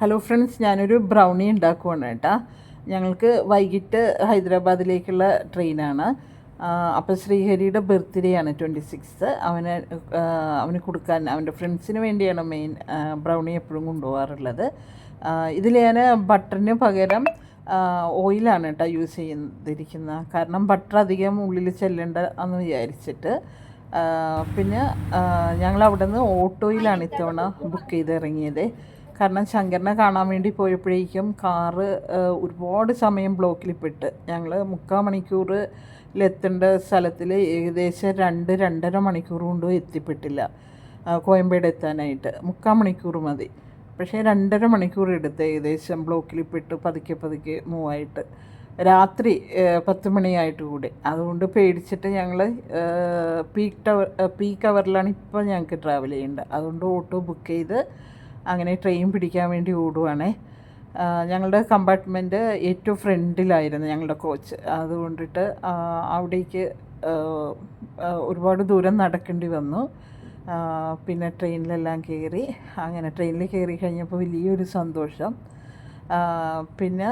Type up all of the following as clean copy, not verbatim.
Hello friends, ഞാനൊരു brownie ഉണ്ടാക്കുവാണ് കേട്ടോ. ഞങ്ങൾക്ക് വൈകിട്ട് ഹൈദരാബാദിലേക്കുള്ള ട്രെയിനാണ്. അപ്പോൾ ശ്രീഹരിയുടെ ബർത്ത്ഡേ ആണ് 26. അവന് കൊടുക്കാൻ അവൻ്റെ ഫ്രണ്ട്സിന് വേണ്ടിയാണ് മെയിൻ ബ്രൗണി എപ്പോഴും കൊണ്ടുപോകാറുള്ളത്. ഇതിൽ ഞാൻ ബട്ടറിന് പകരം ഓയിലാണ് കേട്ടോ യൂസ് ചെയ്തിരിക്കുന്നത്. കാരണം ബട്ടർ അധികം ഉള്ളിൽ ചെല്ലണ്ട എന്ന് വിചാരിച്ചിട്ട്. പിന്നെ ഞങ്ങൾ അവിടെ നിന്ന് ഓട്ടോയിലാണ് ഇത്തവണ ബുക്ക് ചെയ്ത് ഇറങ്ങിയത്. കാരണം ശങ്കരനെ കാണാൻ വേണ്ടി പോയപ്പോഴേക്കും കാറ് ഒരുപാട് സമയം ബ്ലോക്കിൽ പെട്ട് ഞങ്ങൾ 3/4 മണിക്കൂറിലെത്തേണ്ട സ്ഥലത്തിൽ ഏകദേശം 2-2.5 മണിക്കൂർ കൊണ്ടും എത്തിപ്പെട്ടില്ല. കോയമ്പേട് എത്താനായിട്ട് 3/4 മണിക്കൂർ മതി. പക്ഷേ 2.5 മണിക്കൂർ എടുത്ത് ഏകദേശം ബ്ലോക്കിൽ പെട്ട് പതുക്കെ മൂവായിട്ട് രാത്രി 10 മണിയായിട്ട് കൂടി. അതുകൊണ്ട് പേടിച്ചിട്ട് ഞങ്ങൾ പീക്ക് അവറിലാണ് ഇപ്പോൾ ഞങ്ങൾക്ക് ട്രാവൽ ചെയ്യേണ്ടത്. അതുകൊണ്ട് ഓട്ടോ ബുക്ക് ചെയ്ത് അങ്ങനെ ട്രെയിൻ പിടിക്കാൻ വേണ്ടി ഓടുവാണേ. ഞങ്ങളുടെ കമ്പാർട്ട്മെൻറ്റ് ഏറ്റവും ഫ്രണ്ടിലായിരുന്നു ഞങ്ങളുടെ കോച്ച്. അതുകൊണ്ടിട്ട് അവിടേക്ക് ഒരുപാട് ദൂരം നടക്കേണ്ടി വന്നു. പിന്നെ ട്രെയിനിലെല്ലാം കയറി. അങ്ങനെ ട്രെയിനിൽ കയറി കഴിഞ്ഞപ്പോൾ വലിയൊരു സന്തോഷം. പിന്നെ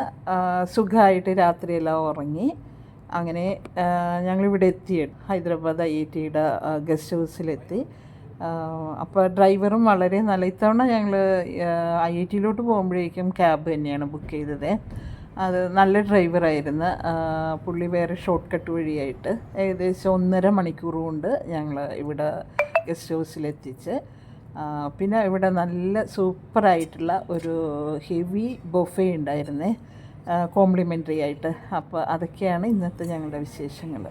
സുഖമായിട്ട് രാത്രിയെല്ലാം ഉറങ്ങി. അങ്ങനെ ഞങ്ങളിവിടെ എത്തി, ഹൈദരാബാദ് IITയുടെ ഗസ്റ്റ് ഹൗസിലെത്തി. അപ്പോൾ ഡ്രൈവറും വളരെ നല്ല. ഇത്തവണ ഞങ്ങൾ IITയിലോട്ട് പോകുമ്പോഴേക്കും ക്യാബ് തന്നെയാണ് ബുക്ക് ചെയ്തത്. അത് നല്ല ഡ്രൈവറായിരുന്നു. പുള്ളി വേറെ ഷോർട്ട് കട്ട് വഴിയായിട്ട് ഏകദേശം 1.5 മണിക്കൂർ കൊണ്ട് ഞങ്ങൾ ഇവിടെ ഗസ്റ്റ് ഹൗസിലെത്തിച്ച്. പിന്നെ ഇവിടെ നല്ല സൂപ്പറായിട്ടുള്ള ഒരു ഹെവി ബൊഫേ ഉണ്ടായിരുന്നേ, കോംപ്ലിമെൻ്ററി ആയിട്ട്. അപ്പോൾ അതൊക്കെയാണ് ഇന്നത്തെ ഞങ്ങളുടെ വിശേഷങ്ങൾ.